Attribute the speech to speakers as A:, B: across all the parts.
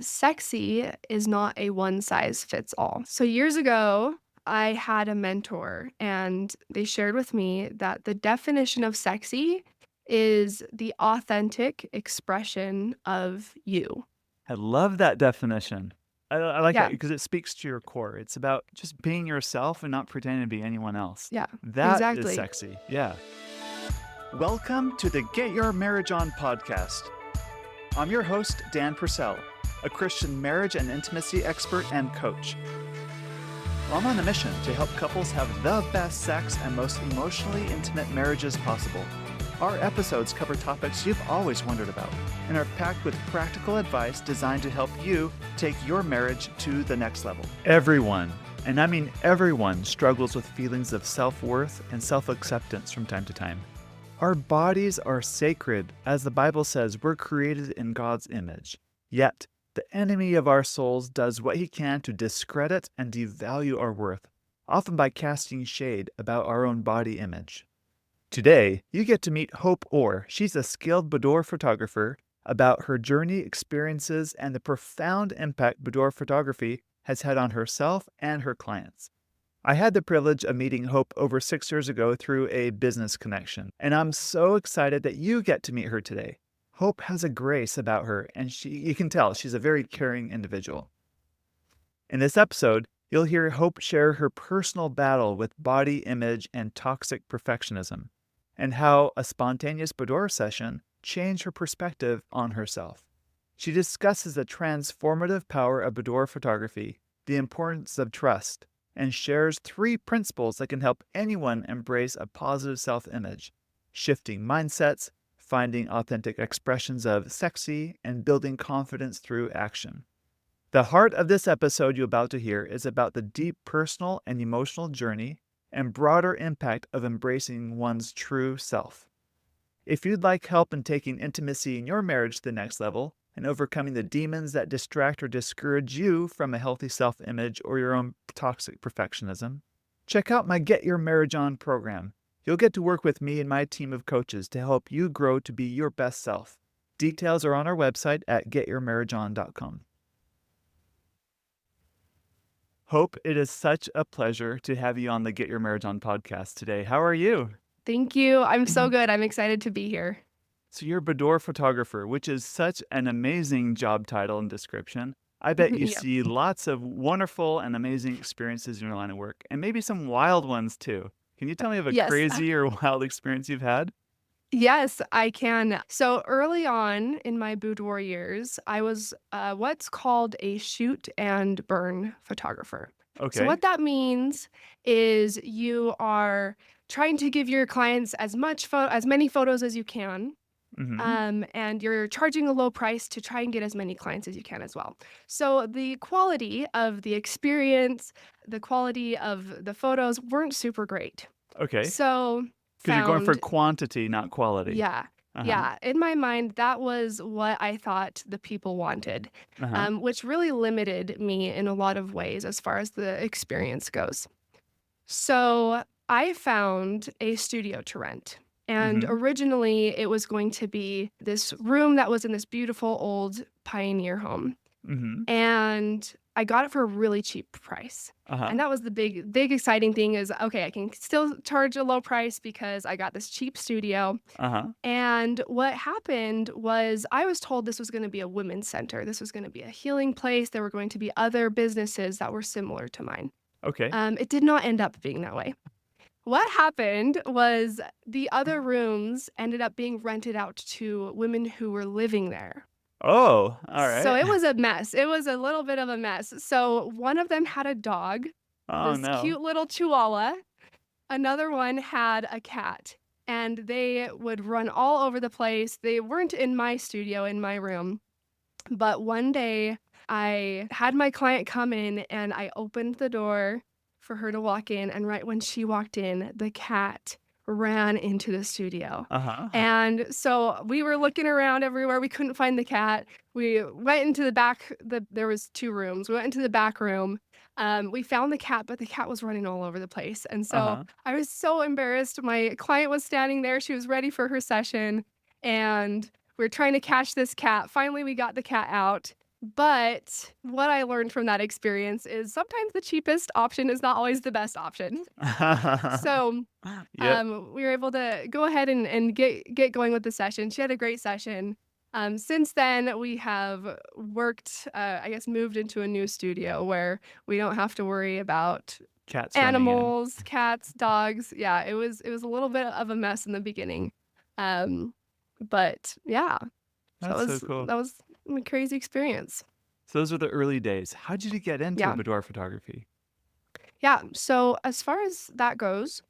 A: Sexy is not a one size fits all. So years ago, I had a mentor and they shared with me that the definition of sexy is the authentic expression of you.
B: I love that definition. I like that
A: Yeah,
B: because it speaks to your core. It's about just being yourself and not pretending to be anyone else.
A: yeah,
B: That is
A: exactly.
B: sexy. Yeah. Welcome to the Get Your Marriage On podcast. I'm your host, Dan Purcell, a Christian marriage and intimacy expert and coach. I'm on a mission to help couples have the best sex and most emotionally intimate marriages possible. Our episodes cover topics you've always wondered about and are packed with practical advice designed to help you take your marriage to the next level. Everyone, and I mean everyone, struggles with feelings of self-worth and self-acceptance from time to time. Our bodies are sacred. As the Bible says, we're created in God's image. Yet, the enemy of our souls does what he can to discredit and devalue our worth, often by casting shade about our own body image. Today, you get to meet Hope Orr. She's a skilled boudoir photographer about her journey, experiences, and the profound impact boudoir photography has had on herself and her clients. I had the privilege of meeting Hope over 6 years ago through a business connection, and I'm so excited that you get to meet her today. Hope has a grace about her, and you can tell she's a very caring individual. In this episode, you'll hear Hope share her personal battle with body image and toxic perfectionism, and how a spontaneous boudoir session changed her perspective on herself. She discusses the transformative power of boudoir photography, the importance of trust, and shares 3 principles that can help anyone embrace a positive self-image: shifting mindsets, finding authentic expressions of sexy, and building confidence through action. The heart of this episode you're about to hear is about the deep personal and emotional journey and broader impact of embracing one's true self. If you'd like help in taking intimacy in your marriage to the next level and overcoming the demons that distract or discourage you from a healthy self-image or your own toxic perfectionism, check out my Get Your Marriage On program. You'll get to work with me and my team of coaches to help you grow to be your best self. Details are on our website at getyourmarriageon.com. Hope, it is such a pleasure to have you on the Get Your Marriage On podcast today. How are you?
A: Thank you. I'm so good. I'm excited to be here.
B: So you're a boudoir photographer, which is such an amazing job title and description. I bet you
A: Yeah.
B: see lots of wonderful and amazing experiences in your line of work, and maybe some wild ones too. Can you tell me of a
A: Yes.
B: crazy or wild experience you've had?
A: Yes, I can. So early on in my boudoir years, I was what's called a shoot and burn photographer. So
B: Okay.
A: what that means is you are trying to give your clients as many photos as you can,
B: Mm-hmm.
A: and you're charging a low price to try and get as many clients as you can as well. So the quality of the experience, the quality of the photos weren't super great.
B: Okay.
A: So
B: Because you're going for
A: found
B: quantity, not quality.
A: yeah.
B: Uh-huh.
A: Yeah. In my mind, that was what I thought the people wanted,
B: Uh-huh.
A: which really limited me in a lot of ways as far as the experience goes. So I found a studio to rent. And
B: Mm-hmm.
A: originally, it was going to be this room that was in this beautiful old pioneer home.
B: Mm-hmm.
A: And I got it for a really cheap price.
B: Uh-huh.
A: And that was the big exciting thing is, okay, I can still charge a low price because I got this cheap studio.
B: Uh-huh.
A: And what happened was I was told this was gonna be a women's center. This was gonna be a healing place. There were going to be other businesses that were similar to mine.
B: Okay.
A: It did not end up being that way. What happened was the other rooms ended up being rented out to women who were living there.
B: Oh, all
A: So
B: right.
A: it was a mess. It was a little bit of a mess. So one of them had a dog,
B: Oh
A: this
B: no.
A: cute little chihuahua. Another one had a cat, and they would run all over the place. They weren't in my studio, in my room, but one day I had my client come in and I opened the door for her to walk in, and right when she walked in, the cat ran into the studio.
B: Uh-huh.
A: And so we were looking around everywhere. We couldn't find the cat. We went into the back. There was 2 rooms. We went into the back room. We found the cat, but the cat was running all over the place. And so
B: Uh-huh.
A: I was so embarrassed. My client was standing there. She was ready for her session, and we were trying to catch this cat. Finally, we got the cat out. But what I learned from that experience is sometimes the cheapest option is not always the best option. So,
B: Yep.
A: we were able to go ahead and get going with the session. She had a great session. Since then, we have worked, I guess, moved into a new studio where we don't have to worry about
B: Cats running in.
A: animals, cats, dogs. Yeah, it was a little bit of a mess in the beginning. Um, but yeah, so
B: That's so cool.
A: that was a crazy experience.
B: So those were the early days. How did you get into
A: Yeah.
B: boudoir photography?
A: Yeah. So as far as that goes,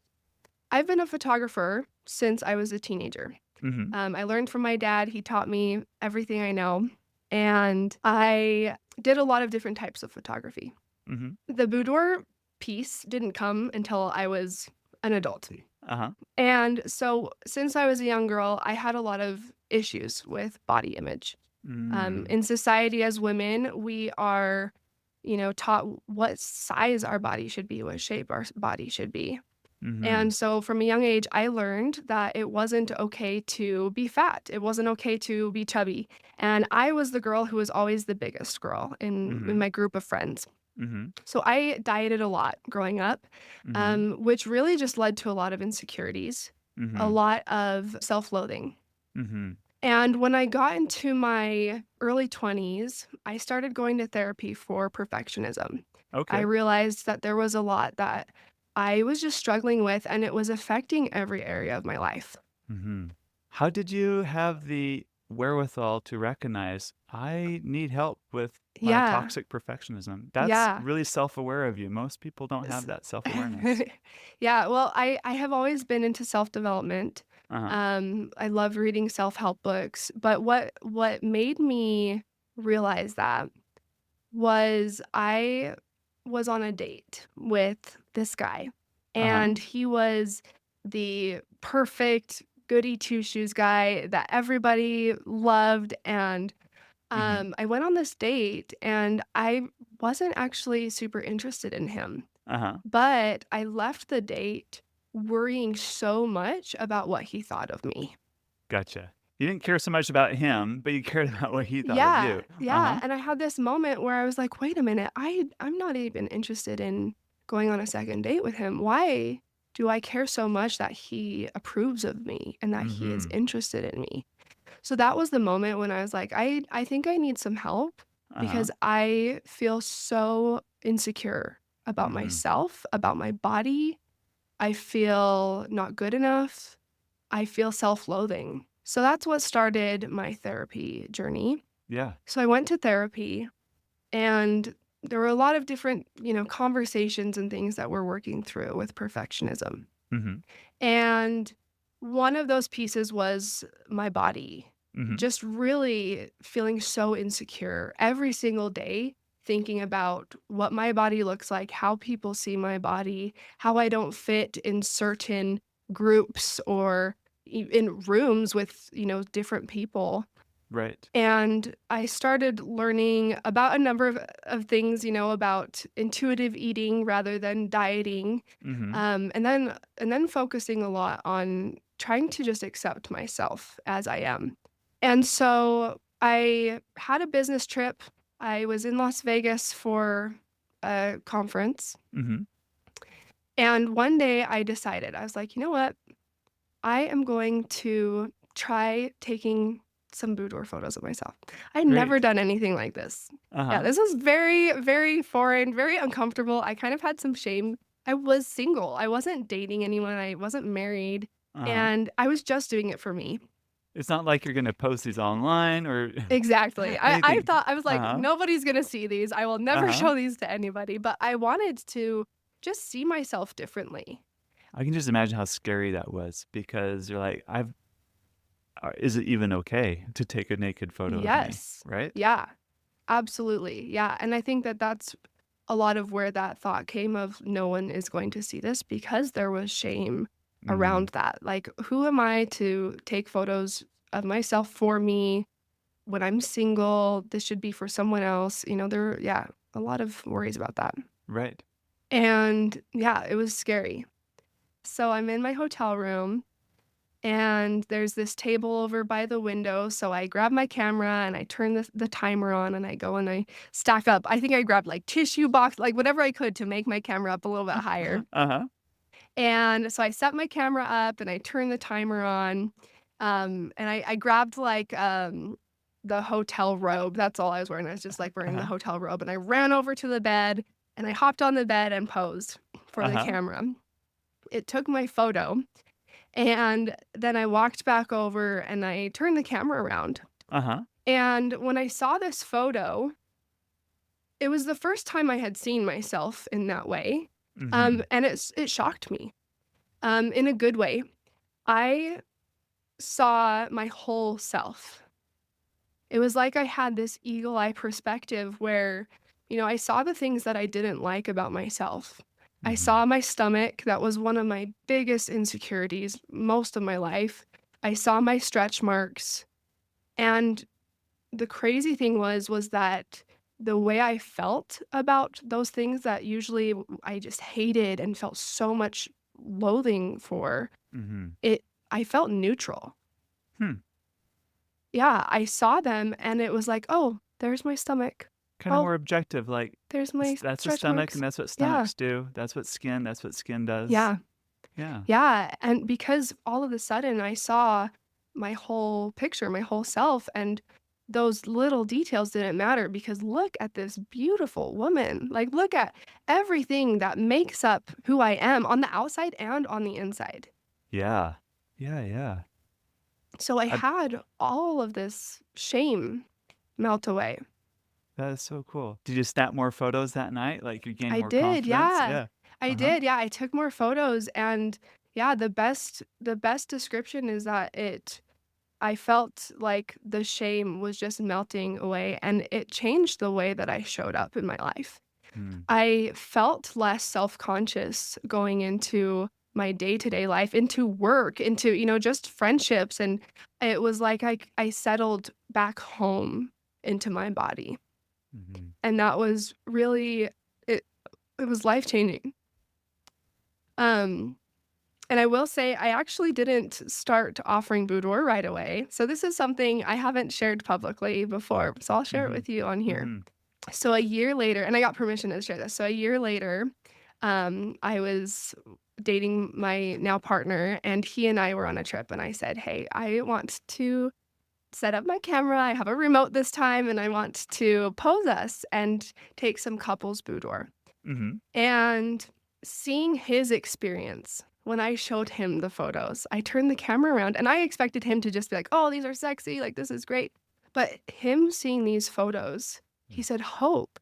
A: I've been a photographer since I was a teenager.
B: Mm-hmm.
A: I learned from my dad. He taught me everything I know. And I did a lot of different types of photography.
B: Mm-hmm.
A: The boudoir piece didn't come until I was an adult.
B: Uh-huh.
A: And so since I was a young girl, I had a lot of issues with body image.
B: Mm.
A: In society as women, we are, taught what size our body should be, what shape our body should be.
B: Mm-hmm.
A: And so from a young age, I learned that it wasn't okay to be fat. It wasn't okay to be chubby. And I was the girl who was always the biggest girl in
B: Mm-hmm.
A: my group of friends.
B: Mm-hmm.
A: So I dieted a lot growing up,
B: Mm-hmm.
A: which really just led to a lot of insecurities, a
B: Mm-hmm.
A: lot of self loathing.
B: Mm-hmm.
A: And when I got into my early 20s, I started going to therapy for perfectionism. I
B: Okay.
A: realized that there was a lot that I was just struggling with, and it was affecting every area of my life.
B: Mm-hmm. How did you have the wherewithal to recognize I need help with my
A: Yeah,
B: toxic perfectionism? That's
A: yeah.
B: really self-aware of you. Most people don't have
A: S-
B: that self-awareness.
A: yeah, well, I have always been into self-development.
B: Uh-huh.
A: I love reading self-help books, but what made me realize that was I was on a date with this guy,
B: Uh-huh.
A: and he was the perfect goody two-shoes guy that everybody loved, and,
B: Mm-hmm.
A: I went on this date, and I wasn't actually super interested in him,
B: Uh-huh.
A: but I left the date worrying so much about what he thought of me.
B: Gotcha. You didn't care so much about him, but you cared about what he thought of
A: Yeah,
B: you.
A: yeah,
B: Uh-huh.
A: and I had this moment where I was like, "Wait a minute, I'm not even interested in going on a second date with him. Why do I care so much that he approves of me and that he is
B: Mm-hmm.
A: interested in me?" So that was the moment when I was like, I think I need some help
B: Uh-huh.
A: because I feel so insecure about
B: Mm-hmm.
A: myself, about my body. I feel not good enough. I feel self-loathing. So that's what started my therapy journey.
B: Yeah.
A: So I went to therapy, and there were a lot of different, conversations and things that we're working through with perfectionism.
B: Mm-hmm.
A: And one of those pieces was my body,
B: Mm-hmm.
A: just really feeling so insecure every single day, thinking about what my body looks like, how people see my body, how I don't fit in certain groups or in rooms with, different people.
B: Right.
A: And I started learning about a number of things, about intuitive eating rather than dieting,
B: Mm-hmm.
A: and then focusing a lot on trying to just accept myself as I am. And so I had a business trip. I was in Las Vegas for a conference,
B: Mm-hmm.
A: and one day I decided, I was like, "You know what? I am going to try taking some boudoir photos of myself." I'd never
B: Great.
A: done anything like this. Yeah,
B: Uh-huh.
A: this was very, very foreign, very uncomfortable. I kind of had some shame. I was single. I wasn't dating anyone. I wasn't married.
B: Uh-huh.
A: And I was just doing it for me.
B: It's not like you're gonna post these online or
A: Exactly. I
B: anything.
A: thought, I was like,
B: Uh-huh.
A: nobody's going to see these. I will never
B: Uh-huh.
A: show these to anybody. But I wanted to just see myself differently.
B: I can just imagine how scary that was because you're like, is it even okay to take a naked photo of me?
A: Yes.
B: Right?
A: Yeah. Absolutely. Yeah. And I think that that's a lot of where that thought came of no one is going to see this because there was shame
B: Mm-hmm.
A: around that. Like, who am I to take photos of myself for me when I'm single? This should be for someone else. Yeah, a lot of worries about that.
B: Right.
A: And yeah, it was scary. So I'm in my hotel room and there's this table over by the window, so I grab my camera and I turn the timer on and I go and I stack up. I think I grabbed, like, tissue box, like, whatever I could to make my camera up a little bit higher.
B: Uh-huh.
A: And so I set my camera up and I turned the timer on, and I grabbed, like, the hotel robe. That's all I was wearing. I was just, like, wearing the
B: Uh-huh.
A: hotel robe, and I ran over to the bed, and I hopped on the bed and posed for the
B: Uh-huh.
A: camera. It took my photo, and then I walked back over and I turned the camera around.
B: Uh-huh.
A: And when I saw this photo, it was the first time I had seen myself in that way,
B: Mhm.
A: and it shocked me, in a good way. I saw my whole self. It was like I had this eagle eye perspective where, I saw the things that I didn't like about myself. I
B: Mhm.
A: saw my stomach, that was one of my biggest insecurities most of my life. I saw my stretch marks, and the crazy thing was that the way I felt about those things that usually I just hated and felt so much loathing for,
B: Mhm.
A: it I felt neutral.
B: Hmm.
A: Yeah, I saw them and it was like, "Oh, there's my stomach.
B: Kinda
A: Oh,
B: more objective, like,
A: there's my
B: that's a
A: stretch
B: stomach, and
A: marks."
B: that's what
A: Yeah,
B: stomachs do. That's what skin does.
A: yeah,
B: Yeah.
A: yeah, and because all of a sudden I saw my whole picture, my whole self, and those little details didn't matter because look at this beautiful woman. Like, look at everything that makes up who I am on the outside and on the inside.
B: Yeah. Yeah, yeah.
A: So I
B: I
A: had all of this shame melt away.
B: That is so cool. Did you snap more photos that night? Like, you gained
A: I
B: more
A: did,
B: confidence?
A: yeah.
B: Yeah.
A: I
B: Uh-huh.
A: did, yeah, I took more photos and, yeah, the best description is that I felt like the shame was just melting away, and it changed the way that I showed up in my life.
B: Hmm.
A: I felt less self-conscious going into my day-to-day life, into work, into, just friendships, and it was like I settled back home into my body,
B: Mhm.
A: and that was really it it was life-changing. Um, and I will say I actually didn't start offering boudoir right away. So this is something I haven't shared publicly before, so I'll share it
B: Mhm.
A: with you on here.
B: Mhm.
A: So a year later, and I got permission to share this. So a year later, I was dating my now partner, and he and I were on a trip, and I said, "Hey, I want to set up my camera. I have a remote this time, and I want to pose us and take some couples boudoir."
B: Mhm.
A: And seeing his experience when I showed him the photos, I turned the camera around and I expected him to just be like, "Oh, these are sexy, like, this is great." But him seeing these photos,
B: Mm.
A: he said, "Hope,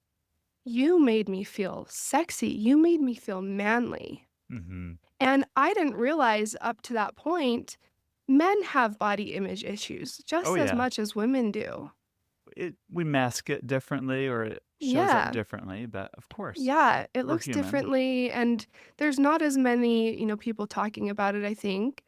A: you made me feel sexy. You made me feel manly."
B: Mhm.
A: And I didn't realize up to that point, men have body image issues
B: Oh,
A: just as
B: yeah.
A: much as women do.
B: We mask it differently or it shows up
A: Yeah.
B: differently, but of course,
A: Yeah, it
B: we're
A: looks
B: human.
A: differently, and there's not as many, people talking about it, I think.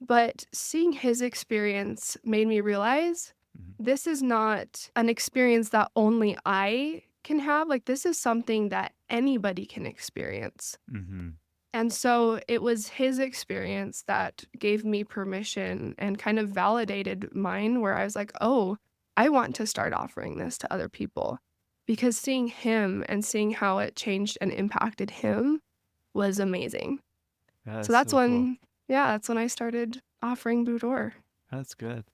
A: But seeing his experience made me realize
B: Mhm.
A: this is not an experience that only I can have. Like, this is something that anybody can experience.
B: Mhm.
A: And so it was his experience that gave me permission and kind of validated mine, where I was like, oh, I want to start offering this to other people. Because seeing him and seeing how it changed and impacted him was amazing.
B: That
A: So
B: is so cool.
A: that's when I started offering boudoir.
B: That's good.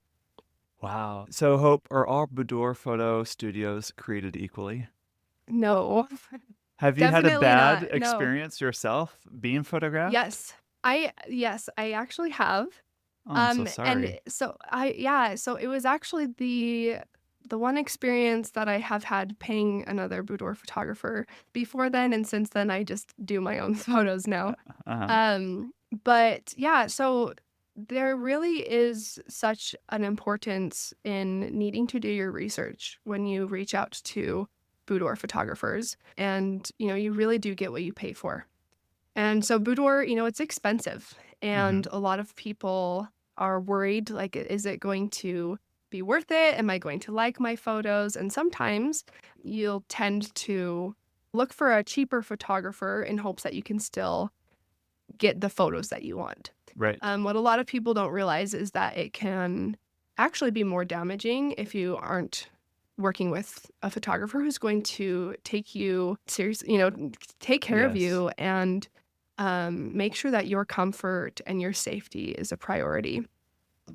B: Wow. So, Hope, are all boudoir photo studios created equally?
A: No,
B: Have you had a
A: definitely
B: bad
A: not. No.
B: experience yourself being photographed?
A: Yes, I actually have.
B: Oh, I'm so
A: And
B: sorry.
A: so so it was actually the one experience that I have had paying another boudoir photographer. Before then and since then, I just do my own photos now.
B: Uh-huh.
A: But yeah, so there really is such an importance in needing to do your research when you reach out to boudoir photographers, and, you really do get what you pay for. And so boudoir, it's expensive, and
B: Mhm.
A: a lot of people are worried, like, is it going to be worth it? Am I going to like my photos? And sometimes you'll tend to look for a cheaper photographer in hopes that you can still get the photos that you want.
B: Right.
A: What a lot of people don't realize is that it can actually be more damaging if you aren't working with a photographer who's going to take you seriously, take care of
B: Yes.
A: you and make sure that your comfort and your safety is a priority.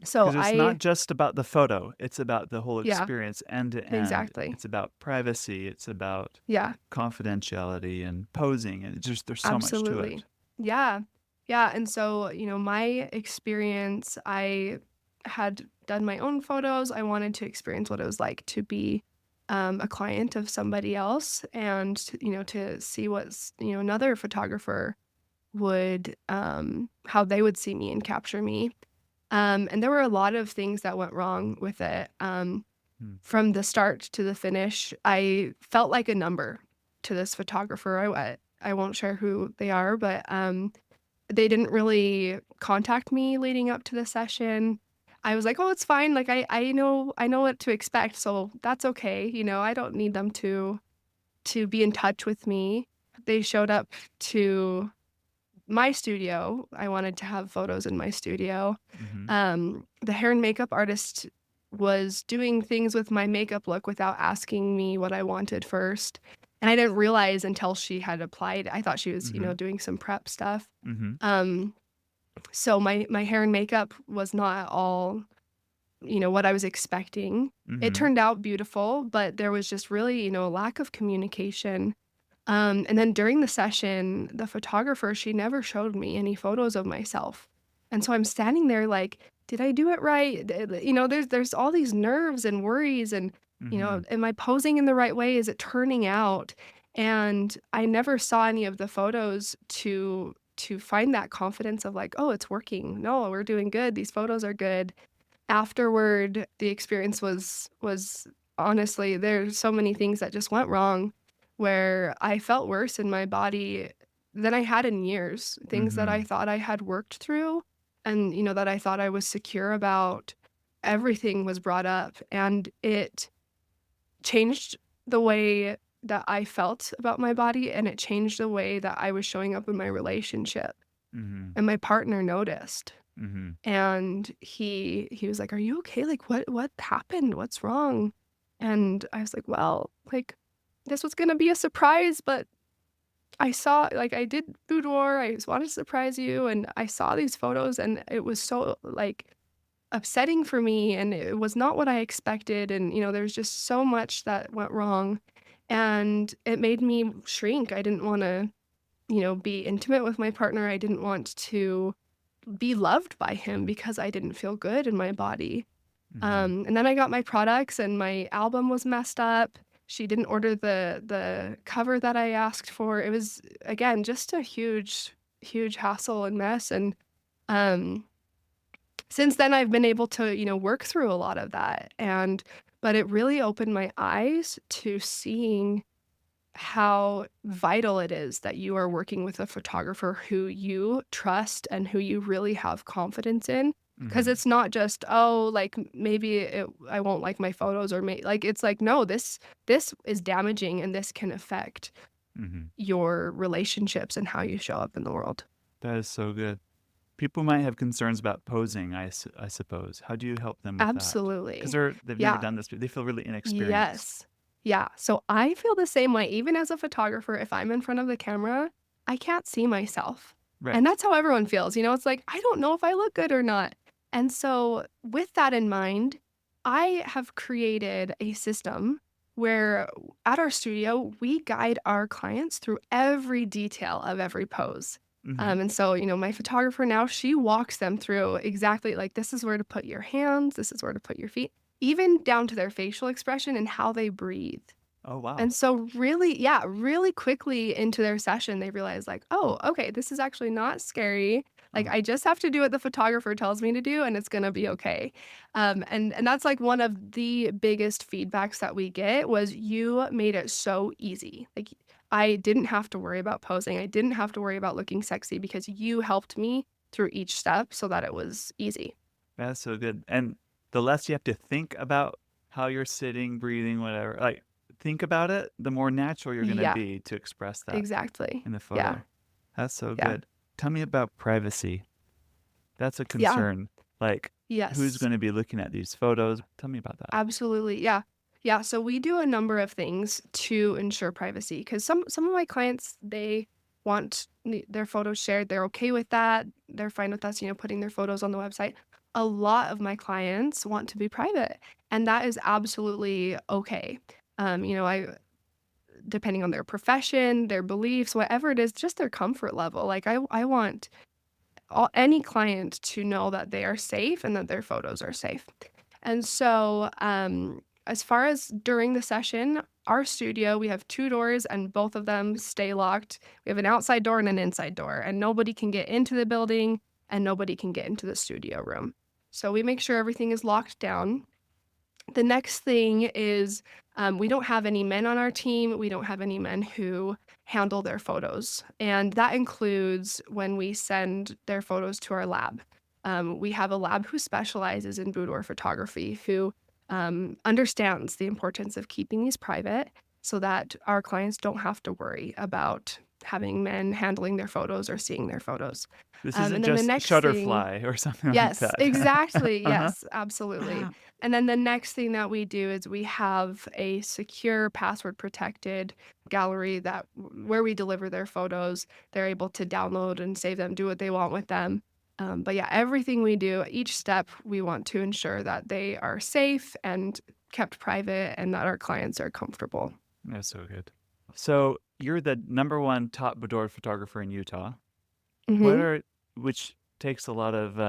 A: So
B: Because it's not just about the photo, it's about the whole
A: yeah,
B: experience end to end.
A: exactly.
B: It's about privacy, it's about
A: Yeah,
B: confidentiality and posing, and just there's so much to
A: absolutely.
B: it.
A: Yeah. Yeah. And so, my experience, I had done my own photos. I wanted to experience what it was like to be a client of somebody else and, to see what, another photographer would, how they would see me and capture me. And there were a lot of things that went wrong with it.
B: Mm.
A: From the start to the finish, I felt like a number to this photographer. I won't share who they are, but they didn't really contact me leading up to the session. I was like, "Oh, it's fine. Like I know what to expect, so that's okay. I don't need them to be in touch with me." They showed up to my studio. I wanted to have photos in my studio.
B: Mm-hmm.
A: The hair and makeup artist was doing things with my makeup look without asking me what I wanted first. And I didn't realize until she had applied. I thought she was,
B: Mm-hmm.
A: doing some prep stuff.
B: Mm-hmm.
A: Um, so my hair and makeup was not at all, what I was expecting. It
B: Mm-hmm.
A: turned out beautiful, but there was just really, a lack of communication. And then during the session, the photographer, she never showed me any photos of myself. And so I'm standing there like, did I do it right? There's all these nerves and worries and,
B: Mm-hmm.
A: am I posing in the right way? Is it turning out? And I never saw any of the photos to find that confidence of like, oh, it's working. No, we're doing good. These photos are good. Afterward, the experience was honestly, there's so many things that just went wrong where I felt worse in my body than I had in years. Things that
B: Mm-hmm.
A: I thought I had worked through and, that I thought I was secure about, everything was brought up and it changed the way that I felt about my body and it changed the way that I was showing up in my relationship.
B: Mm-hmm.
A: And my partner noticed.
B: Mm-hmm.
A: And he was like, "Are you okay? Like, what happened? What's wrong?" And I was like, "Well, like, this was gonna be a surprise, but I saw like, I did Boudoir, I just wanted to surprise you, and I saw these photos, and it was so, like, upsetting for me, and it was not what I expected, and, there's just so much that went wrong, and it made me shrink. I didn't wanna, be intimate with my partner. I didn't want to be loved by him because I didn't feel good in my body.
B: Mm-hmm.
A: And then I got my products and my album was messed up. She didn't order the cover that I asked for. It was again just a huge hassle and mess. And um, since then I've been able to work through a lot of that. And but it really opened my eyes to seeing how vital it is that you are working with a photographer who you trust and who you really have confidence in. Because
B: Mm-hmm.
A: it's not just, oh, like maybe I won't like my photos or like it's like, no, this is damaging and this can affect
B: Mm-hmm.
A: your relationships and how you show up in the world.
B: That is so good. People might have concerns about posing, I suppose. How do you help them with that? Because
A: Absolutely.
B: they've never
A: Yeah.
B: done this. They feel really inexperienced.
A: Yes. Yeah. So I feel the same way. Even as a photographer, if I'm in front of the camera, I can't see myself. And
B: Right.
A: that's how everyone feels. It's like, I don't know if I look good or not. And so, with that in mind, I have created a system where at our studio, we guide our clients through every detail of every pose.
B: Mm-hmm.
A: And so, my photographer now, she walks them through exactly like this is where to put your hands, this is where to put your feet, even down to their facial expression and how they breathe.
B: Oh, wow.
A: And so really yeah, really quickly into their session, they realize like, "Oh, okay, this is actually not scary. Like,
B: Oh,
A: I just have to do what the photographer tells me to do, and it's gonna be okay." And that's, like, one of the biggest feedbacks that we get was, "You made it so easy." Like, I didn't have to worry about posing, I didn't have to worry about looking sexy because you helped me through each step so that it was easy.
B: that's so good. And the less you have to think about how you're sitting, breathing, whatever, like think about it, the more natural you're going to
A: Yeah,
B: be to express that
A: exactly.
B: in the
A: Yeah,
B: photo. That's so
A: yeah.
B: good. Tell me about privacy. That's a
A: Yeah.
B: concern. Like, who's
A: Yes.
B: going to be looking at these photos? Tell me about that.
A: Absolutely. Yeah. Yeah. So we do a number of things to ensure privacy because some of my clients, they want their photos shared. They're okay with that. They're fine with us, putting their photos on the website. A lot of my clients want to be private, and that is absolutely okay. I depending on their profession, their beliefs, whatever it is, just their comfort level. Like I want any client to know that they are safe and that their photos are safe. And so, as far as during the session, our studio, we have 2 doors and both of them stay locked. We have an outside door and an inside door, and nobody can get into the building and nobody can get into the studio room. So we make sure everything is locked down. The next thing is, we don't have any men on our team. We don't have any men who handle their photos, and that includes when we send their photos to our lab. We have a lab who specializes in boudoir photography, who understands the importance of keeping these private so that our clients don't have to worry about having men handling their photos or seeing their photos.
B: This
A: And
B: isn't
A: then the
B: just
A: next thing
B: Shutterfly or something like
A: Yes,
B: that.
A: exactly.
B: Uh-huh.
A: Yes, absolutely. And then the next thing that we do is we have a secure password protected gallery that where we deliver their photos. They're able to download and save them, do what they want with them. But yeah, everything we do, each step, we want to ensure that they are safe and kept private and that our clients are comfortable.
B: That's so good. So you're the number one top boudoir photographer in Utah. What
A: Hmm.
B: are which takes a lot of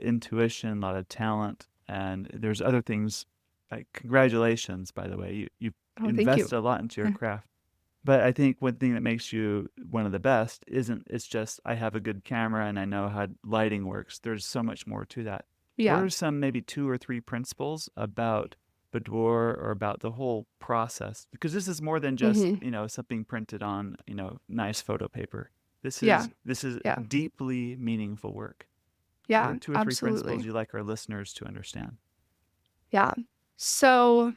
B: intuition, a lot of talent, and there's other things. Like congratulations, by the way, you
A: Oh, thank you.
B: invest a lot into your craft. But I think one thing that makes you one of the best isn't it's just I have a good camera and I know how lighting works. There's so much more to that. What
A: Yeah.
B: are some maybe 2 or 3 principles about boudoir or about the whole process? Because this is more than just,
A: Hmm.
B: something printed on, nice photo paper. This
A: Yeah.
B: is this is
A: Yeah.
B: deeply meaningful work. What are
A: Yeah.
B: 2 or 3 principles
A: Absolutely.
B: you like our listeners to understand?
A: Yeah. So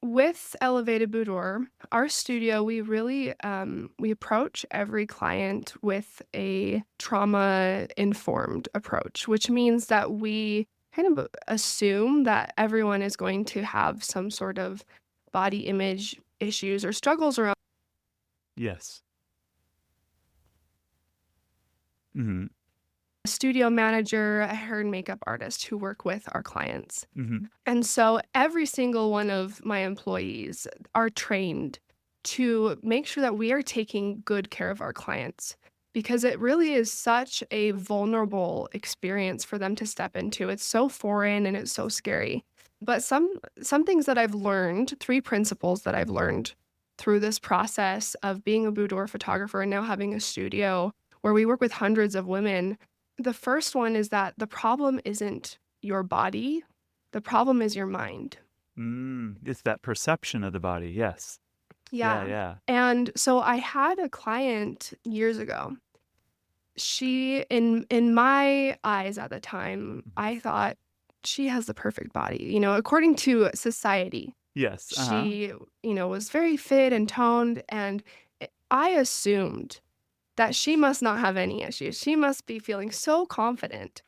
A: with Elevated Boudoir, our studio, we really we approach every client with a trauma-informed approach, which means that we kind of assume that everyone is going to have some sort of body image issues or struggles around
B: Yes. Mm-hmm.
A: a studio manager, a hair and makeup artist who work with our clients.
B: Mm-hmm.
A: And so every single one of my employees are trained to make sure that we are taking good care of our clients because it really is such a vulnerable experience for them to step into. It's so foreign and it's so scary. But some things that I've learned, 3 principles that I've learned through this process of being a boudoir photographer and now having a studio where we work with hundreds of women. The first one is that the problem isn't your body, the problem is your mind.
B: It's that perception of the body. Yes. Yeah,
A: Yeah.
B: yeah.
A: And so I had a client years ago. She in my eyes at the time,
B: Mhm.
A: I thought she has the perfect body. According to society,
B: Yes. Uh-huh.
A: she, was very fit and toned and I assumed that she must not have any issues. She must be feeling so confident.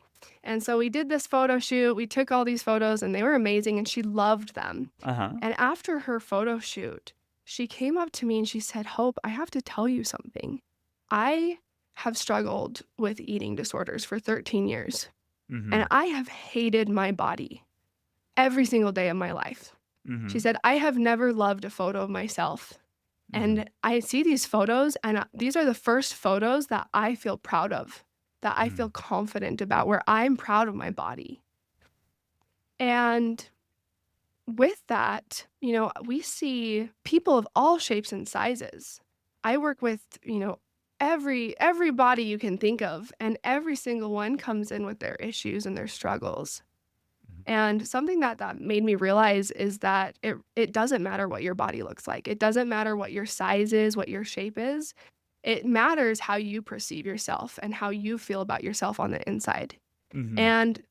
A: And so we did this photo shoot. We took all these photos and they were amazing and she loved them.
B: Uh-huh.
A: And after her photo shoot, she came up to me and she said, "Hope, I have to tell you something. I have struggled with eating disorders for 13 years
B: Mm-hmm.
A: and I have hated my body every single day of my life." She
B: Mm-hmm.
A: said, "I have never loved a photo of myself.
B: Mm-hmm.
A: And I see these photos, and these are the first photos that I feel proud of, that I
B: Mm-hmm.
A: feel confident about, where I'm proud of my body." And with that, we see people of all shapes and sizes. I work with, every body you can think of, and every single one comes in with their issues and their struggles. And something that made me realize is that it doesn't matter what your body looks like. It doesn't matter what your size is, what your shape is. It matters how you perceive yourself and how you feel about yourself on the inside.
B: Mm-hmm.
A: And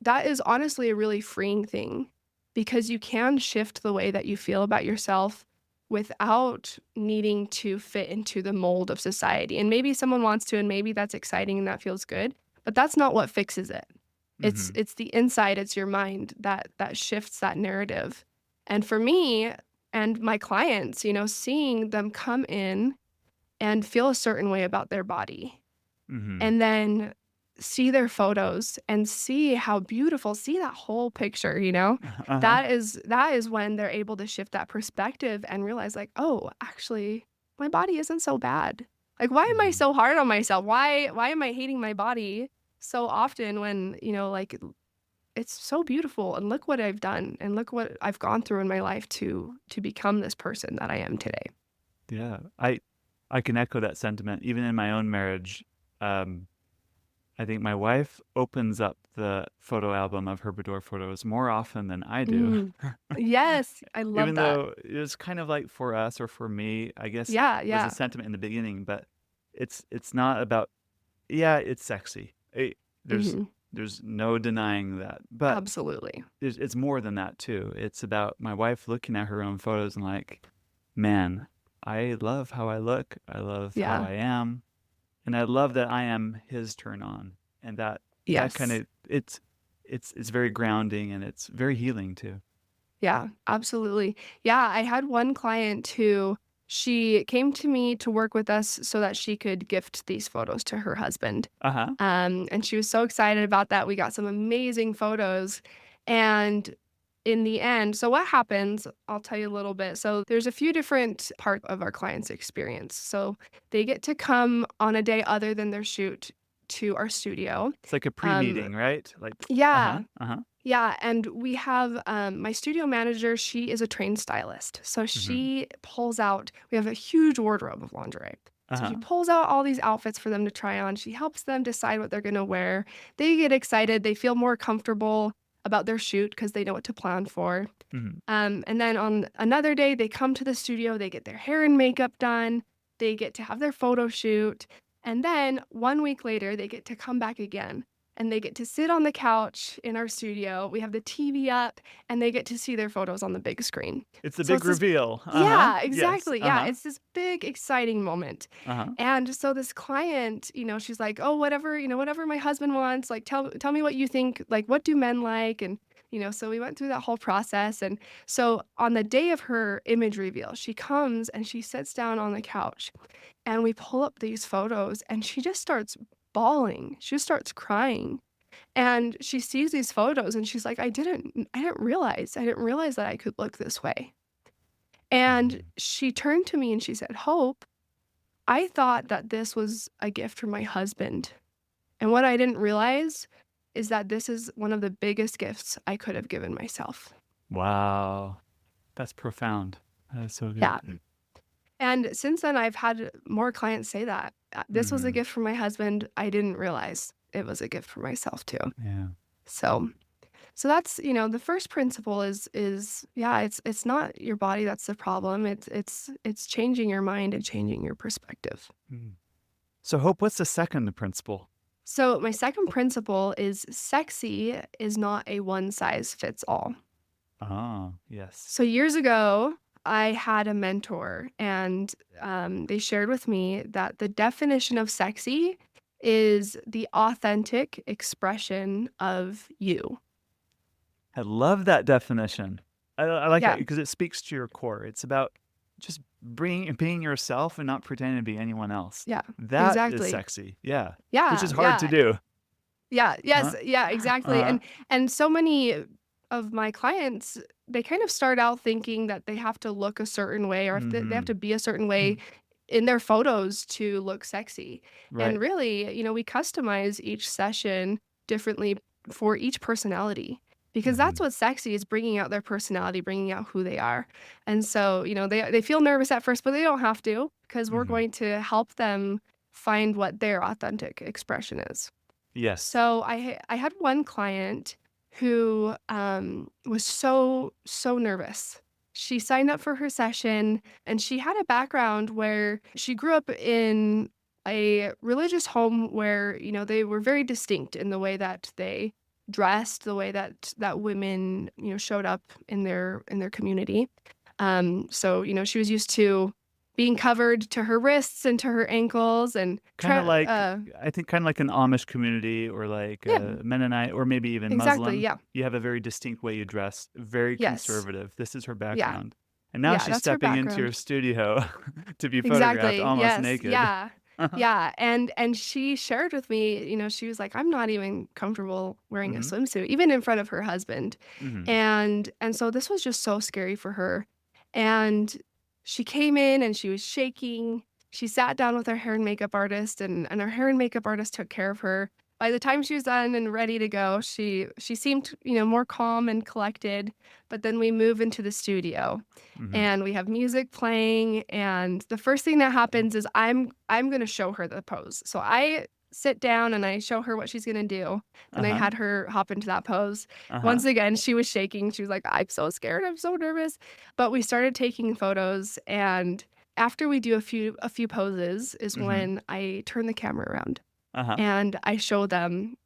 A: that is honestly a really freeing thing because you can shift the way that you feel about yourself without needing to fit into the mold of society. And maybe someone wants to, and maybe that's exciting and that feels good, but that's not what fixes it. It's
B: Mm-hmm.
A: it's the inside, it's your mind that shifts that narrative. And for me and my clients, seeing them come in and feel a certain way about their body
B: Mm-hmm.
A: and then see their photos and see how beautiful, see that whole picture,
B: Uh-huh.
A: that is when they're able to shift that perspective and realize like, "Oh, actually, my body isn't so bad. Like, why am I
B: Mm-hmm.
A: so hard on myself? Why am I hating my body so often when, like it's so beautiful and look what I've done and look what I've gone through in my life to become this person that I am today."
B: Yeah. I can echo that sentiment. Even in my own marriage, um, I think my wife opens up the photo album of her boudoir photos more often than I do.
A: Mm. Yes, I love
B: Even
A: that.
B: though it was kind of like for us or for me, I guess
A: Yeah,
B: was a
A: yeah.
B: sentiment in the beginning, but it's not about, yeah, it's sexy. There's
A: Mhm.
B: there's no denying that. But
A: Absolutely.
B: it's more than that too. It's about my wife looking at her own photos and like, man, I love how I look. I love how
A: Yeah.
B: I am, and I love that I am his turn on, and that kind
A: Yes.
B: of it's very grounding and it's very healing too.
A: Yeah, absolutely. Yeah, I had one client who she came to me to work with us so that she could gift these photos to her husband.
B: Uh huh.
A: And she was so excited about that. We got some amazing photos. And in the end, so what happens, I'll tell you a little bit. So there's a few different parts of our client's experience. So they get to come on a day other than their shoot to our studio.
B: It's like a
A: Um,
B: pre-meeting, right? Like, uh huh,
A: yeah,
B: uh huh.
A: yeah, and we have, my studio manager, she is a trained stylist, so
B: Mm-hmm.
A: she pulls out we have a huge wardrobe of lingerie.
B: Uh
A: So
B: huh.
A: she pulls out all these outfits for them to try on, she helps them decide what they're gonna wear. They get excited, they feel more comfortable about their shoot because they know what to plan for.
B: Mm-hmm.
A: And then on another day, they come to the studio, they get their hair and makeup done, they get to have their photo shoot, and then 1 week later, they get to come back again, and they get to sit on the couch in our studio. We have the TV up, and they get to see their photos on the big screen.
B: It's a
A: So
B: big
A: it's this
B: reveal. Uh huh.
A: Yeah,
B: Yes.
A: exactly.
B: Uh
A: Yeah,
B: huh.
A: it's this big, exciting moment.
B: Uh huh.
A: And so this client, she's like, "Oh, whatever, whatever my husband wants, like tell me what you think, like what do men like?" And so we went through that whole process. And so on the day of her image reveal, she comes and she sits down on the couch and we pull up these photos and she just starts bawling. She just starts crying. And she sees these photos and she's like, I didn't realize that I could look this way." And
B: Mm-hmm.
A: she turned to me and she said, "Hope, I thought that this was a gift from my husband. And what I didn't realize is that this is one of the biggest gifts I could have given myself."
B: Wow, that's profound. That is so good.
A: Yeah. And since then, I've had more clients say that. This was a
B: Mm-hmm.
A: gift from my husband. I didn't realize it was a gift for myself too.
B: Yeah.
A: So so that's, the first principle is yeah, it's not your body that's the problem. It's changing your mind and changing your perspective.
B: Mm. So, Hope, what's the second principle?
A: So my second principle is sexy is not a one size fits all.
B: Ah, yes.
A: So years ago, I had a mentor, and they shared with me that the definition of sexy is the authentic expression of you.
B: I love that definition. I like that
A: Yeah,
B: because it speaks to your core. It's about just being yourself and not pretending to be anyone else.
A: yeah,
B: That is
A: exactly.
B: sexy. Yeah. Which is
A: Yeah,
B: hard to
A: yeah.
B: do.
A: Yeah, yes,
B: Uh-huh.
A: yeah, exactly,
B: Uh-huh.
A: and so many of my clients, they kind of start out thinking that they have to look a certain way or if they have
B: Mm-hmm.
A: to be a certain way in their photos to look sexy, and
B: Right.
A: really, we customize each session differently for each personality, because
B: Mm-hmm.
A: that's what's sexy is bringing out their personality, bringing out who they are, and so, they feel nervous at first, but they don't have to because we're
B: Mm-hmm.
A: going to help them find what their authentic expression is.
B: Yes.
A: So I had one client who, was so nervous. She signed up for her session, and she had a background where she grew up in a religious home where, they were very distinct in the way that they dressed, the way that women, showed up in their community. So, she was used to being covered to her wrists and to her ankles and
B: Kinda like I think kinda like an Amish community or like
A: yeah,
B: a Mennonite or maybe even
A: exactly.
B: Muslim.
A: Yeah.
B: You have a very distinct way you dress, very
A: Yes.
B: conservative. This is her
A: Yeah.
B: background. And now
A: Yeah.
B: she's
A: That's her
B: stepping into your
A: background.
B: studio to be photographed
A: Exactly.
B: almost
A: Yes.
B: naked.
A: Yeah. Yeah. And she shared with me, she was like, I'm not even comfortable wearing a
B: Mhm,
A: swimsuit, even in front of her husband.
B: mhm,
A: And so this was just so scary for her. And she came in and she was shaking. She sat down with our hair and makeup artist, and our hair and makeup artist took care of her. By the time she was done and ready to go, she seemed, more calm and collected. But then we move into the studio
B: mhm.
A: and we have music playing, and the first thing that happens is I'm gonna show her the pose. So I sit down and I show her what she's gonna do. Then I
B: Uh-huh,
A: had her hop into that pose.
B: uh-huh,
A: Once again, she was shaking. She was like, "I'm so scared. I'm so nervous." But we started taking photos, and after we do a few poses is
B: mhm,
A: when I turn the camera around
B: uh-huh.
A: and I show them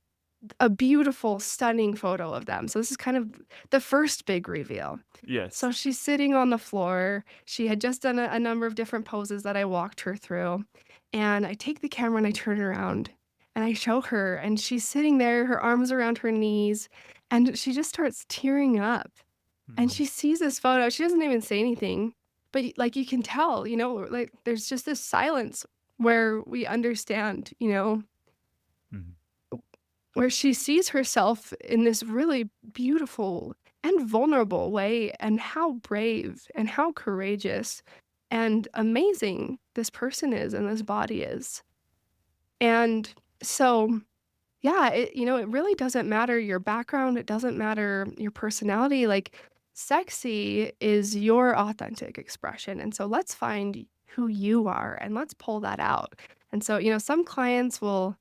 A: a beautiful, stunning photo of them. So this is kind of the first big reveal.
B: Yes.
A: So she's sitting on the floor. She had just done a number of different poses that I walked her through. And I take the camera and I turn around and I show her, and she's sitting there, her arms around her knees, and she just starts tearing up. And
B: Mhm,
A: she sees this photo. She doesn't even say anything, but like you can tell, like there's just this silence where we understand,
B: mhm,
A: where she sees herself in this really beautiful and vulnerable way, and how brave and how courageous and amazing this person is and this body is. And so, yeah, it really doesn't matter your background, it doesn't matter your personality. Like, sexy is your authentic expression. And so let's find who you are and let's pull that out. And so, some clients will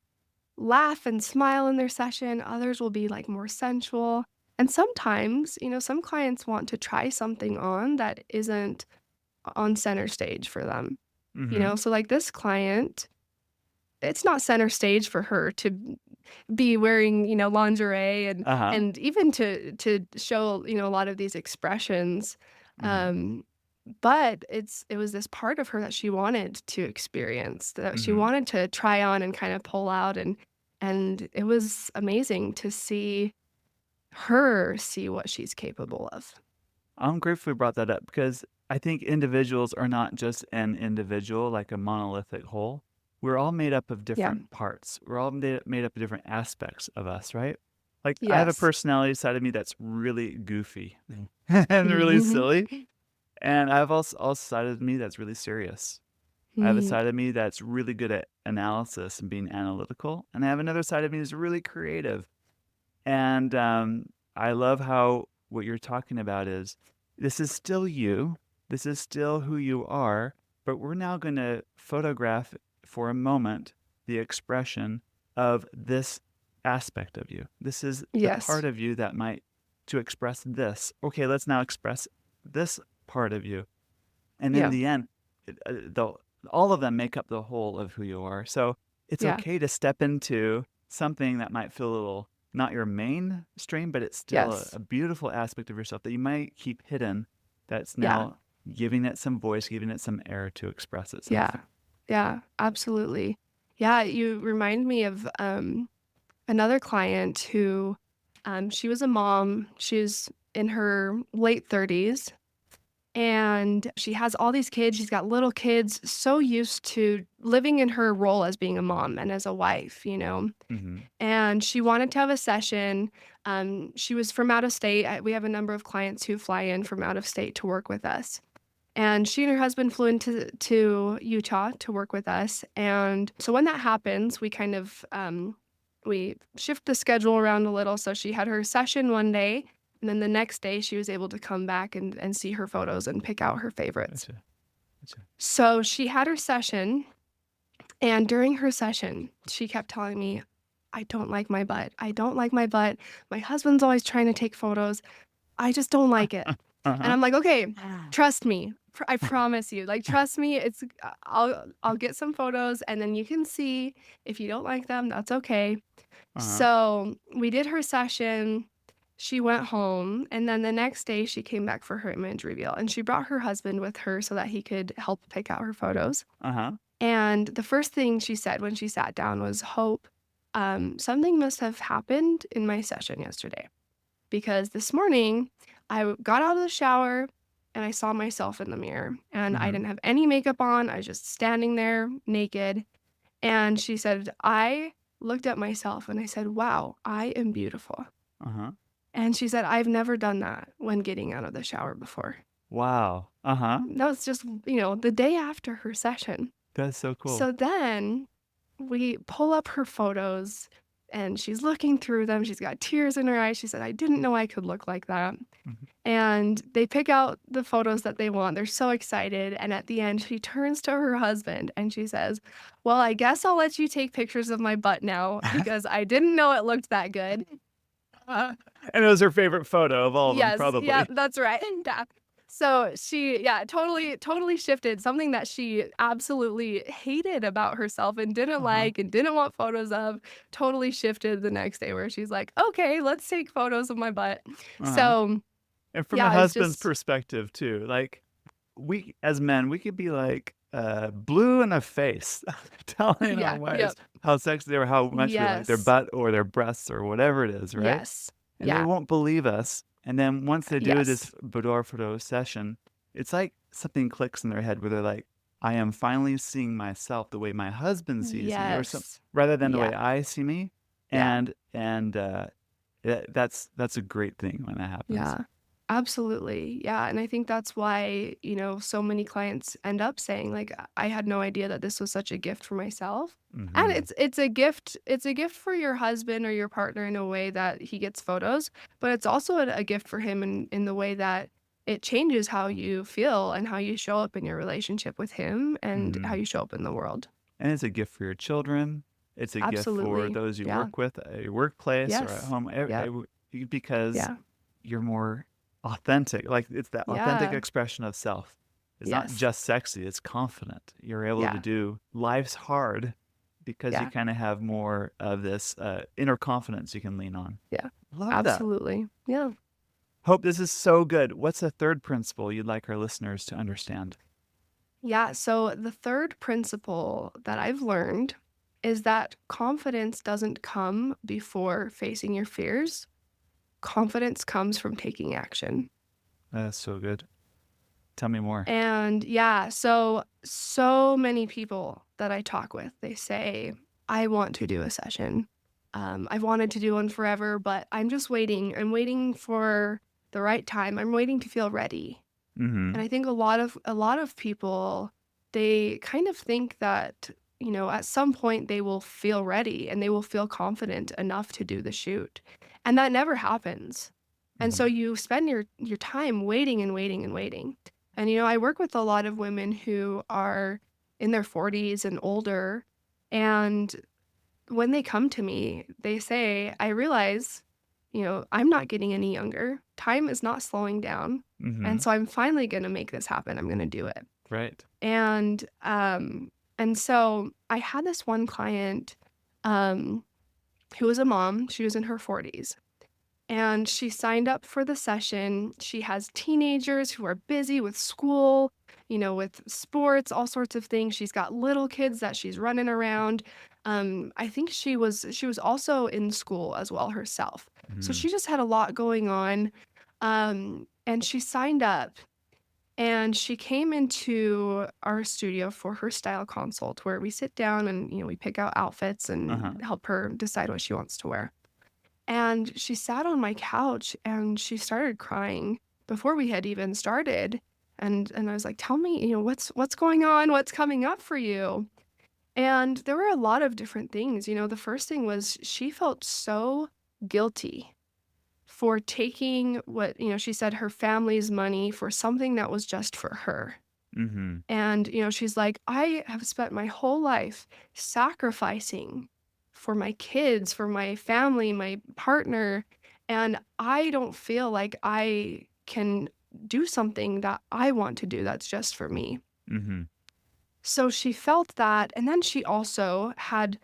A: laugh and smile in their session, others will be, like, more sensual, and sometimes, some clients want to try something on that isn't on center stage for them,
B: mhm.
A: so, like, this client, it's not center stage for her to be wearing, lingerie and
B: Uh-huh,
A: even to show, a lot of these expressions,
B: mhm,
A: um, but it was this part of her that she wanted to experience, that she
B: mhm.
A: wanted to try on and kind of pull out, and it was amazing to see her see what she's capable of.
B: I'm grateful you brought that up because I think individuals are not just an individual, like a monolithic whole. We're all made up of
A: Yeah.
B: different parts. We're all made up of different aspects of us, right? Like I have a
A: Yes.
B: personality side of me that's really goofy and really silly, and I have also side of me that's really serious. I have a
A: Mm.
B: side of me that's really good at analysis and being analytical, and I have another side of me that's really creative. And I love how what you're talking about is this is still you, this is still who you are, but we're now going to photograph for a moment the expression of this aspect of you. This is the
A: Yes.
B: part of you that might to express this. Okay, let's now express this part of you. And in
A: Yeah.
B: the end, the all of them make up the whole of who you are. So it's
A: Yeah.
B: okay to step into something that might feel a little not your mainstream, but it's still
A: Yes.
B: a beautiful aspect of yourself that you might keep hidden. That's
A: Yeah.
B: now giving it some voice, giving it some air to express
A: Yeah.
B: itself.
A: Yeah, absolutely. Yeah, you remind me of, another client who, she was a mom. She's in her late 30s, and she has all these kids. She's got little kids, so used to living in her role as being a mom and as a wife,
B: Hmm.
A: and she wanted to have a session. She was from out of state. We have a number of clients who fly in from out of state to work with us. And she and her husband flew into to Utah to work with us. And so when that happens, we kind of we shift the schedule around a little. So she had her session one day, and then the next day she was able to come back and see her photos and pick out her favorites.
B: Gotcha. Gotcha.
A: So she had her session, and during her session, she kept telling me, I don't like my butt. I don't like my butt. My husband's always trying to take photos. I just don't like it. And
B: Uh-huh.
A: I'm like, "Okay, trust me. I promise you. Like, trust me. I'll get some photos, and then you can see. If you don't like them, that's okay."
B: Uh-huh.
A: So, we did her session, she went home, and then the next day she came back for her image reveal, and she brought her husband with her so that he could help pick out her photos.
B: Uh-huh.
A: And the first thing she said when she sat down was, "Hope, something must have happened in my session yesterday because this morning I got out of the shower and I saw myself in the mirror and I
B: Mm-hmm.
A: didn't have any makeup on. I was just standing there naked." And she said, "I looked at myself and I said, wow, I am beautiful."
B: Uh-huh.
A: And she said, "I've never done that when getting out of the shower before."
B: Wow. Uh-huh.
A: That was just, the day after her session.
B: That's so cool.
A: So then we pull up her photos and she's looking through them. She's got tears in her eyes. She said, "I didn't know I could look like that."
B: Mhm.
A: And they pick out the photos that they want. They're so excited. And at the end, she turns to her husband and she says, "Well, I guess I'll let you take pictures of my butt now because I didn't know it looked that good."
B: And it was her favorite photo of all of them,
A: Yes, yeah,
B: probably.
A: that's right. Yeah. So she, yeah, totally shifted something that she absolutely hated about herself and didn't
B: Uh-huh.
A: like and didn't want photos of, totally shifted the next day where she's like, "Okay, let's take photos of my butt."
B: Uh-huh.
A: So,
B: And from a
A: yeah, it's
B: husband's
A: just
B: perspective too, like we as men, we could be like blue in the face telling our
A: yeah,
B: wives
A: yep.
B: how sexy they are, how much we like their
A: Yes.
B: butt or their breasts or whatever it is, right?
A: Yes.
B: And they
A: Yeah.
B: won't believe us. And then once they do
A: Yes.
B: this boudoir photo session, it's like something clicks in their head where they're like, I am finally seeing myself the way my husband sees me, or some
A: Yes.
B: rather than the
A: Yeah.
B: way I see me.
A: Yeah.
B: And that's a great thing when that happens.
A: Yeah, absolutely. Yeah, and I think that's why, so many clients end up saying like, "I had no idea that this was such a gift for myself." And
B: Mm-hmm.
A: it's a gift for your husband or your partner in a way that he gets photos, but it's also a gift for him in the way that it changes how you feel and how you show up in your relationship with him and how
B: Mm-hmm.
A: you show up in the world.
B: And it's a gift for your children. It's a gift for
A: Absolutely.
B: those you
A: Yeah.
B: work with at your workplace or at
A: Yes.
B: home,
A: Yep.
B: because
A: Yeah.
B: you're more authentic. Like it's that authentic
A: Yeah.
B: expression of self. It's not
A: Yes.
B: just sexy, it's confident. You're able to
A: Yeah.
B: do life's hard because you
A: Yeah.
B: kind of have more of this inner confidence you can lean on.
A: Yeah.
B: Love that.
A: Absolutely. Yeah.
B: Hope this is so good. What's a third principle you'd like our listeners to understand?
A: Yeah, so the third principle that I've learned is that confidence doesn't come before facing your fears. Confidence comes from taking action.
B: That's so good. Tell me more.
A: And yeah, so many people that I talk with, they say, "I want to do a session. I've wanted to do one forever, but I'm just waiting. I'm waiting for the right time. I'm waiting to feel ready."
B: Mm-hmm.
A: And I think a lot of people, they kind of think that, at some point they will feel ready and they will feel confident enough to do the shoot. And that never happens. And so
B: Mm-hmm.
A: you spend your time waiting and waiting and waiting. And I work with a lot of women who are in their 40s and older, and when they come to me, they say, "I realize, I'm not getting any younger. Time is not slowing down.
B: Mm-hmm.
A: And so I'm finally going to make this happen. I'm going to do it."
B: Right.
A: And so I had this one client um, who was a mom. She was in her 40s. And she signed up for the session. She has teenagers who are busy with school, with sports, all sorts of things. She's got little kids that she's running around. I think she was also in school as well herself. So
B: Mm-hmm.
A: she just had a lot going on. And she signed up and she came into our studio for her style consult where we sit down and, we pick out outfits
B: Uh-huh.
A: and help her decide what she wants to wear. And she sat on my couch and she started crying before we had even started. And I was like, "Tell me, what's going on? What's coming up for you?" And there were a lot of different things. The first thing was she felt so guilty for taking what, she said her family's money for something that was just for her.
B: Mm-hmm.
A: And, she's like, "I have spent my whole life sacrificing for my kids, for my family, my partner, and I don't feel like I can do something that I want to do that's just for me."
B: Mm-hmm.
A: So she felt that. And then she also had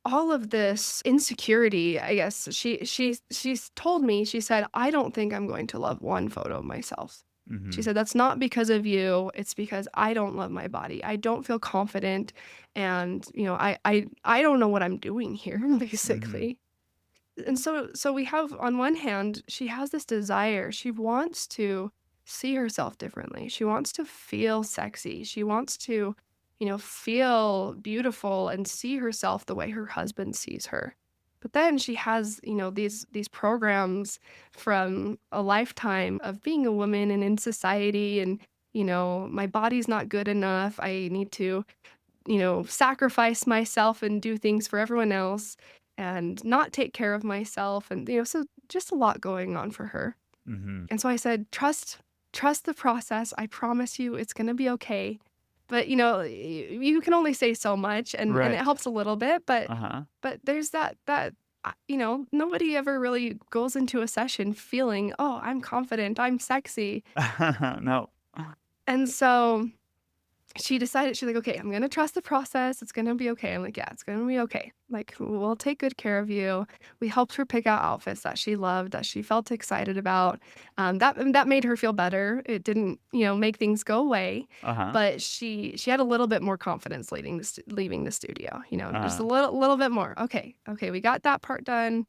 A: all of this insecurity, I guess, she's told me, she said, "I don't think I'm going to love one photo of myself." She
B: Mm-hmm.
A: said, "That's not because of you, it's because I don't love my body. I don't feel confident, and, I don't know what I'm doing here,"
B: Mm-hmm.
A: basically. And so we have on one hand, she has this desire. She wants to see herself differently. She wants to feel sexy. She wants to, feel beautiful and see herself the way her husband sees her. But then she has, these programs from a lifetime of being a woman and in society and, my body's not good enough. I need to sacrifice myself and do things for everyone else and not take care of myself. And, so just a lot going on for her.
B: Mm-hmm.
A: And so I said, trust the process. I promise you it's going to be okay. But, you can only say so much and it
B: Right.
A: helps a little bit,
B: Uh-huh.
A: but there's that, nobody ever really goes into a session feeling, oh, I'm confident, I'm sexy.
B: No.
A: And so she's like, "Okay, I'm gonna trust the process. It's gonna be okay." I'm like, "Yeah, it's gonna be okay. Like, we'll take good care of you." We helped her pick out outfits that she loved, that she felt excited about. That made her feel better. It didn't, make things go away,
B: Uh-huh.
A: but she had a little bit more confidence leaving the studio. Just a
B: Uh-huh.
A: little bit more. Okay, we got that part done.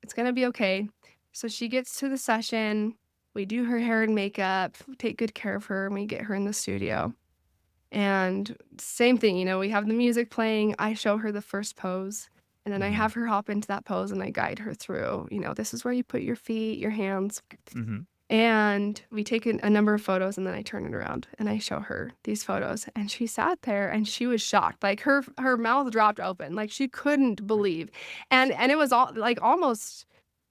A: It's gonna be okay. So she gets to the session. We do her hair and makeup, take good care of her, and we get her in the studio. And same thing, we have the music playing, I show her the first pose, and then I
B: Mm-hmm.
A: have her hop into that pose and I guide her through, this is where you put your feet, your hands.
B: Mm-hmm.
A: And we take a number of photos and then I turn it around and I show her these photos. And she sat there and she was shocked. Like her mouth dropped open. Like she couldn't believe. And it was all like almost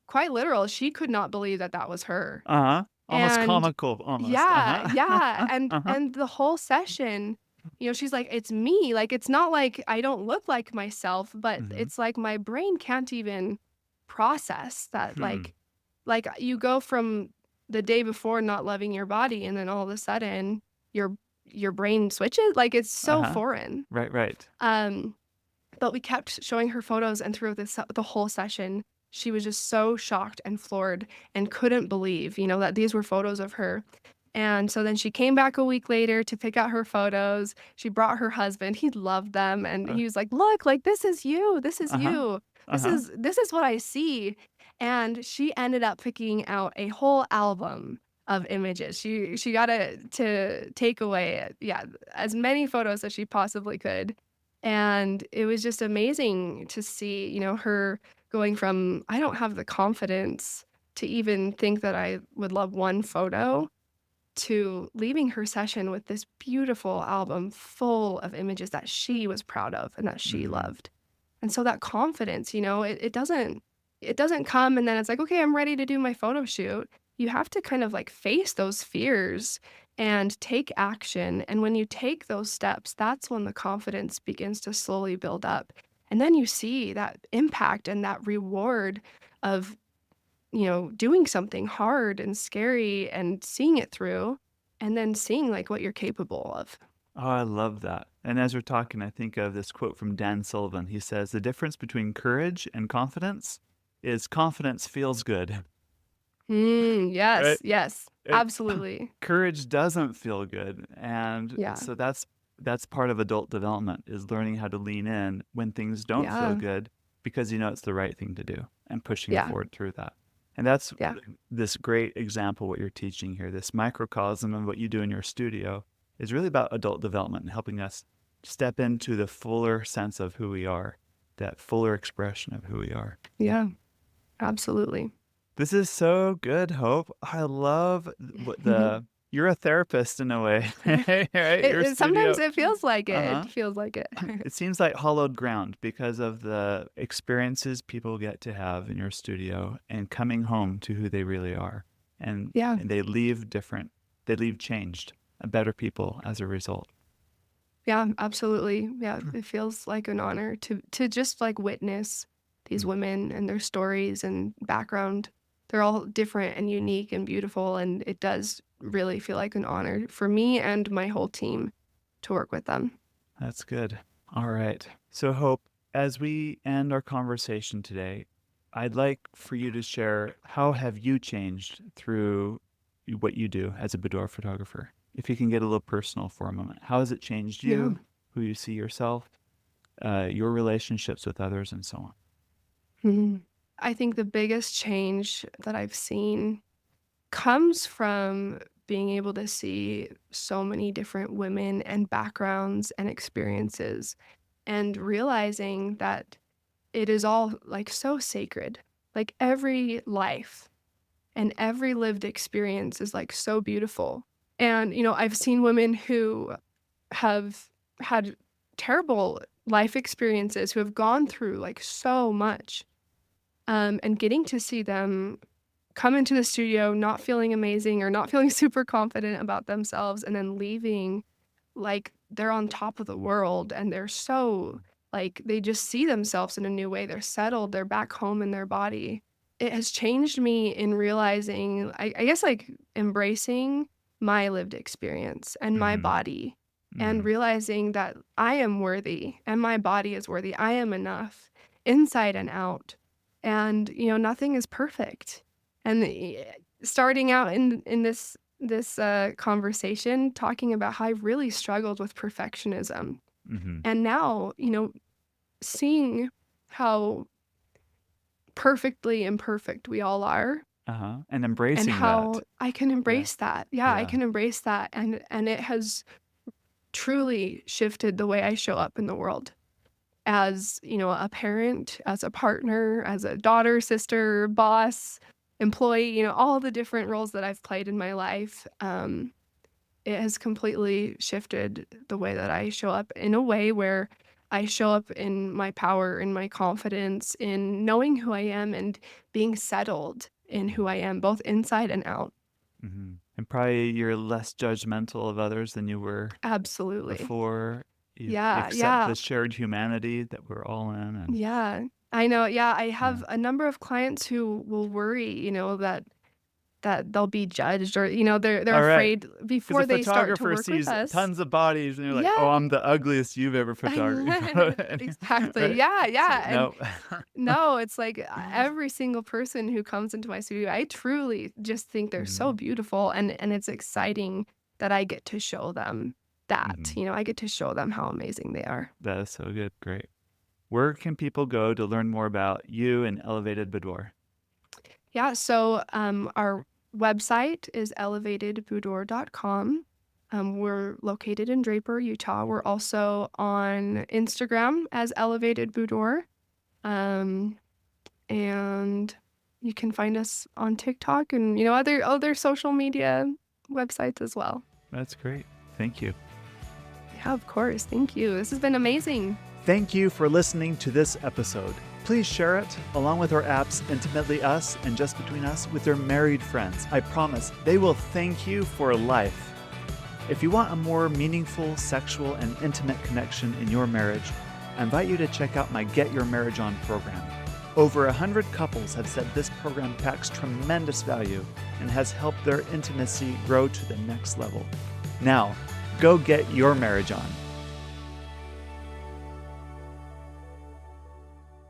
A: quite literal. She could not believe that that was her.
B: Uh-huh. Almost
A: And
B: comical, almost.
A: yeah,
B: Uh-huh.
A: yeah, and
B: Uh-huh.
A: and the whole session, she's like, "It's me." Like, it's not like I don't look like myself, but
B: Mm-hmm.
A: it's like my brain can't even process that,
B: Hmm.
A: you go from the day before not loving your body, and then all of a sudden, your your brain switches, like, it's so
B: Uh-huh.
A: foreign.
B: Right, right.
A: Um but we kept showing her photos, and throughout the whole session, she was just so shocked and floored and couldn't believe, that these were photos of her. And so then she came back a week later to pick out her photos. She brought her husband. He loved them, and
B: Uh,
A: he was like, "Look, like this is you. This is
B: uh-huh.
A: you. This
B: Uh-huh.
A: is this is what I see." And she ended up picking out a whole album of images. She got to take away, yeah, as many photos as she possibly could. And it was just amazing to see, her going from, "I don't have the confidence to even think that I would love one photo," to leaving her session with this beautiful album full of images that she was proud of and that she
B: Mm-hmm.
A: loved. And so that confidence, it doesn't come and then it's like, "Okay, I'm ready to do my photo shoot." You have to kind of like face those fears and take action. And when you take those steps, that's when the confidence begins to slowly build up. And then you see that impact and that reward of, doing something hard and scary and seeing it through and then seeing like what you're capable of.
B: Oh, I love that. And as we're talking, I think of this quote from Dan Sullivan. He says, "The difference between courage and confidence is confidence feels good."
A: Yes,
B: Right?
A: yes,
B: It,
A: absolutely.
B: courage doesn't feel good. And
A: Yeah,
B: so that's part of adult development is learning how to lean in when things don't feel
A: yeah,
B: good because you know it's the right thing to do and pushing
A: yeah,
B: forward through that. And that's
A: yeah,
B: this great example what you're teaching here, this microcosm of what you do in your studio is really about adult development and helping us step into the fuller sense of who we are, that fuller expression of who we are.
A: yeah, absolutely.
B: This is so good, Hope. I love what the you're a therapist in a way, right? Your
A: Sometimes
B: studio.
A: it feels like it.
B: Uh-huh.
A: It feels like it.
B: It seems like hollowed ground because of the experiences people get to have in your studio and coming home to who they really are. And
A: Yeah,
B: and they leave different. They leave changed, better people as a result.
A: yeah, absolutely. Yeah, it feels like an honor to just like witness these women and their stories and background. They're all different and unique and beautiful, and it does really feel like an honor for me and my whole team to work with them.
B: That's good. All right. So, Hope, as we end our conversation today, I'd like for you to share, how have you changed through what you do as a boudoir photographer? If you can get a little personal for a moment, how has it changed
A: Yeah.
B: you, who you see yourself, your relationships with others, and so on?
A: Mhm. I think the biggest change that I've seen comes from being able to see so many different women and backgrounds and experiences and realizing that it is all like so sacred. Like every life and every lived experience is like so beautiful. And, I've seen women who have had terrible life experiences who have gone through like so much. And getting to see them come into the studio not feeling amazing or not feeling super confident about themselves and then leaving like they're on top of the world and they're so like they just see themselves in a new way. They're settled, they're back home in their body. It has changed me in realizing, I guess, like embracing my lived experience and my
B: Mm-hmm.
A: body and
B: Mm-hmm.
A: realizing that I am worthy and my body is worthy. I am enough inside and out. And, nothing is perfect. And starting out in this conversation talking about how I really struggled with perfectionism.
B: Mm-hmm.
A: And now, seeing how perfectly imperfect we all are
B: Uh-huh. And
A: and
B: embracing
A: how
B: that.
A: I can
B: Yeah.
A: embrace that. Yeah, I
B: Yeah.
A: can embrace that and it has truly shifted the way I show up in the world as, a parent, as a partner, as a daughter, sister, boss, employee, all the different roles that I've played in my life. It has completely shifted the way that I show up in a way where I show up in my power, in my confidence, in knowing who I am and being settled in who I am, both inside and out.
B: Mm-hmm. And probably you're less judgmental of others than you were
A: Absolutely.
B: before. You
A: Yeah,
B: accept
A: yeah,
B: the shared humanity that we're all in, and
A: yeah. I know, yeah, I
B: yeah.
A: have a number of clients who will worry, that they'll be judged or, they're
B: All right.
A: afraid
B: Because a
A: before they start to
B: photographer
A: work with
B: sees
A: us.
B: tons of bodies and you're like, oh,
A: Yeah.
B: I'm the ugliest you've ever photographed.
A: Exactly.
B: Right?
A: Yeah,
B: So,
A: yeah, and
B: no.
A: no, it's like, every single person who comes into my studio, I truly just think they're so
B: Mhm.
A: beautiful, and it's exciting that I get to show them that,
B: Mhm.
A: I get to show them how amazing they are.
B: That is so good. Great. Where can people go to learn more about you and Elevated Boudoir?
A: Yeah, so, our website is elevatedboudoir.com. We're located in Draper, Utah. We're also on Instagram as Elevated Boudoir, um, and you can find us on TikTok and, other social media websites as well.
B: That's great. Thank you.
A: Yeah, of course. Thank you. This has been amazing.
B: Thank you for listening to this episode. Please share it, along with our apps Intimately Us and Just Between Us, with your married friends. I promise they will thank you for life. If you want a more meaningful, sexual, and intimate connection in your marriage, I invite you to check out my Get Your Marriage On program. Over 100 couples have said this program packs tremendous value and has helped their intimacy grow to the next level. Now, go get your marriage on.